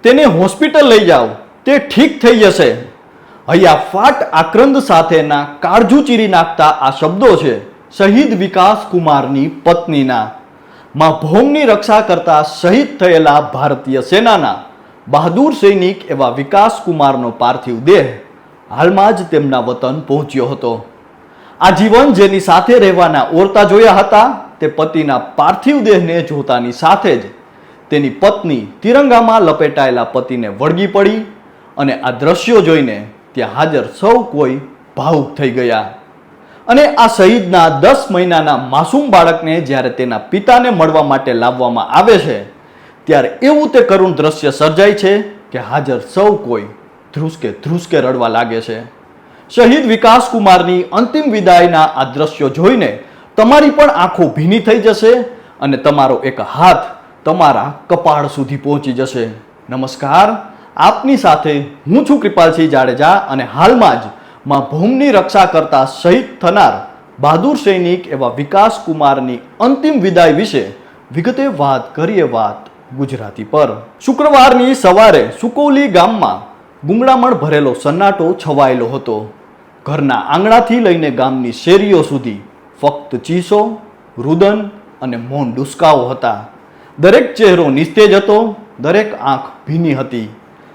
તેને હોસ્પિટલ લઈ જાઓ, તે ઠીક થઈ જશે. હૈયાફાટ આક્રંદ સાથેના કાળજું ચીરી નાખતા આ શબ્દો છે શહીદ વિકાસ કુમારની પત્નીના. માં ભૌમની રક્ષા કરતા શહીદ થયેલા ભારતીય સેનાના બહાદુર સૈનિક એવા વિકાસ કુમારનો પાર્થિવ દેહ હાલમાં જ તેમના વતન પહોંચ્યો હતો. આજીવન જેની સાથે રહેવાના ઓરતા જોયા હતા, તે પતિના પાર્થિવ દેહને જોતાની સાથે જ તેની પત્ની તિરંગામાં લપેટાયેલા પતિને વળગી પડી અને આ દ્રશ્યો જોઈને ત્યાં હાજર સૌ કોઈ ભાવુક થઈ ગયા. અને આ શહીદના 10 મહિનાના માસૂમ બાળકને જ્યારે તેના પિતાને મળવા માટે લાવવામાં આવે છે, ત્યારે એવું તે કરુણ દ્રશ્ય સર્જાય છે કે હાજર સૌ કોઈ ધ્રુસકે રડવા લાગે છે. શહીદ વિકાસ કુમારની અંતિમ વિદાયના આ દ્રશ્યો જોઈને તમારી પણ આંખો ભીની થઈ જશે અને તમારો એક હાથ તમારા કપાળ સુધી પહોંચી જશે. નમસ્કાર, આપની સાથે હું છું કૃપાલસિંહ જાડેજા અને હાલમાં જ માં ભૌમની રક્ષા કરતા શહીદ થનાર બહાદુર સૈનિક એવા વિકાસ કુમારની અંતિમ વિદાય વિશે વિગતે વાત કરીએ. વાત ગુજરાતી પર. શુક્રવારની સવારે સુકોલી ગામમાં ગુંગળામણ ભરેલો સન્નાટો છવાયેલો હતો. ઘરના આંગણાથી લઈને ગામની શેરીઓ સુધી ફક્ત ચીસો, રુદન અને મૌન ડુસકાઓ હતા. દરેક ચહેરો નિસ્તેજ હતો, દરેક આંખ ભીની હતી,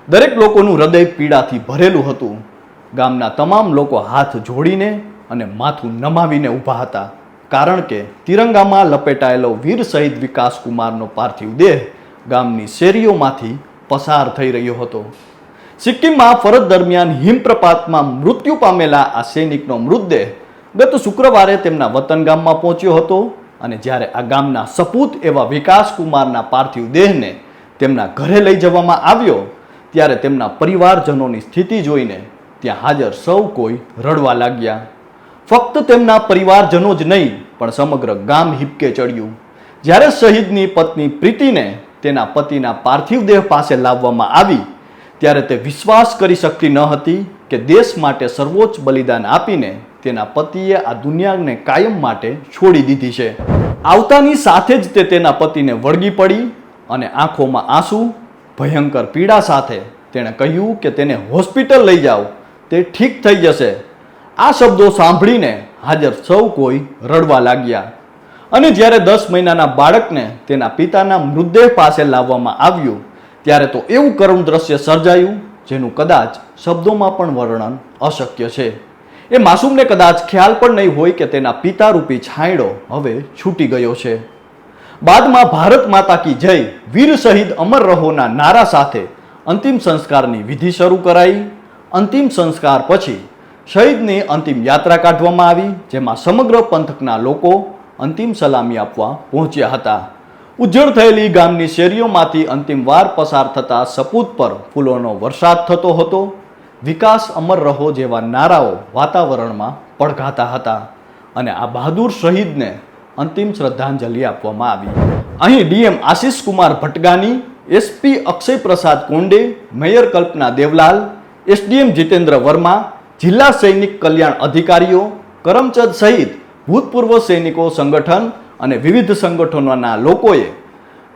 દરેક લોકોનું હૃદય પીડાથી ભરેલું હતું. ગામના તમામ લોકો હાથ જોડીને અને માથું નમાવીને ઊભા હતા, કારણ કે તિરંગામાં લપેટાયેલો વીર શહીદ વિકાસ કુમારનો પાર્થિવ દેહ ગામની શેરીઓમાંથી પસાર થઈ રહ્યો હતો. સિક્કિમમાં ફરજ દરમિયાન હિમપ્રપાતમાં મૃત્યુ પામેલા આ સૈનિકનો મૃતદેહ ગત શુક્રવારે તેમના વતન ગામમાં પહોંચ્યો હતો અને જ્યારે આ ગામના સપૂત એવા વિકાસ કુમારના પાર્થિવ દેહને તેમના ઘરે લઈ જવામાં આવ્યો, ત્યારે તેમના પરિવારજનોની સ્થિતિ જોઈને ત્યાં હાજર સૌ કોઈ રડવા લાગ્યા. ફક્ત તેમના પરિવારજનો જ નહીં, પણ સમગ્ર ગામ હિબકે ચડ્યું. જ્યારે શહીદની પત્ની પ્રીતિને તેના પતિના પાર્થિવ દેહ પાસે લાવવામાં આવી, ત્યારે તે વિશ્વાસ કરી શકતી ન હતી કે દેશ માટે સર્વોચ્ચ બલિદાન આપીને તેના પતિએ આ દુનિયાને કાયમ માટે છોડી દીધી છે. આવતાની સાથે જ તે તેના પતિને વળગી પડી અને આંખોમાં આંસુ, ભયંકર પીડા સાથે તેણે કહ્યું કે તેને હોસ્પિટલ લઈ જાઓ, તે ઠીક થઈ જશે. આ શબ્દો સાંભળીને હાજર સૌ કોઈ રડવા લાગ્યા. અને જ્યારે 10 મહિનાના બાળકને તેના પિતાના મૃતદેહ પાસે લાવવામાં આવ્યું, ત્યારે તો એવું કરુણ દ્રશ્ય સર્જાયું જેનું કદાચ શબ્દોમાં પણ વર્ણન અશક્ય છે. એ માસૂમને કદાચ ખ્યાલ પણ નહીં હોય કે તેના પિતારૂપી છાંયડો હવે છૂટી ગયો છે. બાદમાં ભારત માતા કી જય, વીર શહીદ અમર રહોના નારા સાથે અંતિમ સંસ્કારની વિધિ શરૂ કરાઈ. અંતિમ સંસ્કાર પછી શહીદની અંતિમ યાત્રા કાઢવામાં આવી, જેમાં સમગ્ર પંથકના લોકો અંતિમ સલામી આપવા પહોંચ્યા હતા. ઉજ્જડ થયેલી ગામની શેરીઓમાંથી અંતિમ વાર પસાર થતા સપૂત પર ફૂલોનો વરસાદ થતો હતો. વિકાસ અમર રહો જેવા નારાઓ વાતાવરણમાં પડઘાતા હતા અને આ બહાદુર શહીદને અંતિમ શ્રદ્ધાંજલિ આપવામાં આવી. અહીં ડીએમ આશિષ કુમાર ભટગાની, એસપી અક્ષય પ્રસાદ કોંડે, મેયર કલ્પના દેવલાલ, એસડીએમ જીતેન્દ્ર વર્મા, જિલ્લા સૈનિક કલ્યાણ અધિકારીઓ, કરમચંદ સહિત ભૂતપૂર્વ સૈનિકો સંગઠન અને વિવિધ સંગઠનોના લોકોએ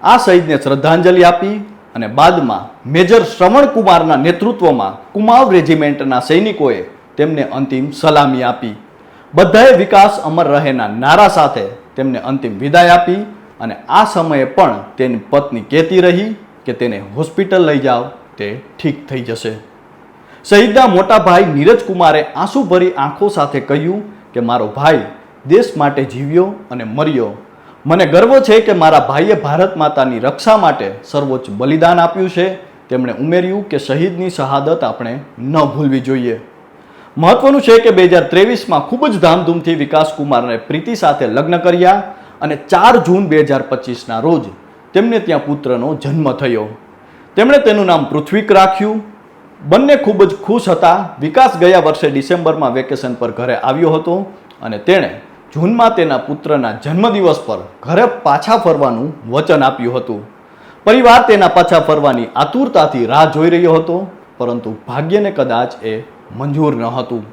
આ શહીદને શ્રદ્ધાંજલિ આપી અને બાદમાં મેજર શ્રવણ કુમારના નેતૃત્વમાં કુમાવ રેજિમેન્ટના સૈનિકોએ તેમને અંતિમ સલામી આપી. બધાએ વિકાસ અમર રહેના નારા સાથે તેમને અંતિમ વિદાય આપી અને આ સમયે પણ તેની પત્ની કહેતી રહી કે તેને હોસ્પિટલ લઈ જાઓ, તે ઠીક થઈ જશે. શહીદના મોટા ભાઈ નીરજ કુમારે આંસુભરી આંખો સાથે કહ્યું કે મારો ભાઈ દેશ માટે જીવ્યો અને મર્યો. મને ગર્વ છે કે મારા ભાઈએ ભારત માતાની રક્ષા માટે સર્વોચ્ચ બલિદાન આપ્યું છે. તેમણે ઉમેર્યું કે શહીદની શહાદત આપણે ન ભૂલવી જોઈએ. મહત્વનું છે કે 2023માં ખૂબ જ ધામધૂમથી વિકાસ કુમારને પ્રીતિ સાથે લગ્ન કર્યા અને 4 જૂન 2025ના રોજ તેમને ત્યાં પુત્રનો જન્મ થયો. તેમણે તેનું નામ પૃથ્વીક રાખ્યું. બંને ખૂબ જ ખુશ હતા. વિકાસ ગયા વર્ષે ડિસેમ્બરમાં વેકેશન પર ઘરે આવ્યો હતો અને તેણે જૂનમાં તેના પુત્રના જન્મદિવસ પર ઘરે પાછા ફરવાનું વચન આપ્યું હતું. પરિવાર તેના પાછા ફરવાની આતુરતાથી રાહ જોઈ રહ્યો હતો, પરંતુ ભાગ્યને કદાચ એ મંજૂર ન હતું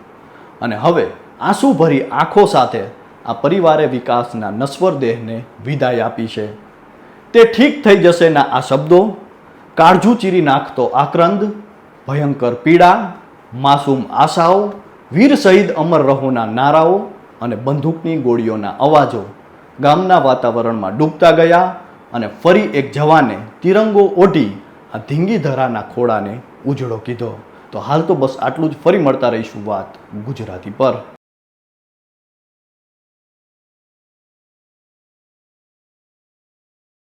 અને હવે આંસુભરી આંખો સાથે આ પરિવારે વિકાસના નશ્વર દેહને વિદાય આપી છે. તે ઠીક થઈ જશેના આ શબ્દો કાળજું ચીરી નાખતો આક્રંદ, ભયંકર પીડા, માસૂમ આશાઓ, વીર શહીદ અમર રહોના નારાઓ અને બંદૂકની ગોળીઓના અવાજો ગામના વાતાવરણમાં ડૂબતા ગયા અને ફરી એક જવાને તિરંગો ઓઢી આ ધીંગી ધરાના ખોળાને ઉજળો કીધો. તો હાલ તો બસ આટલું જ. ફરી મળતા રહીશું વાત ગુજરાતી પર.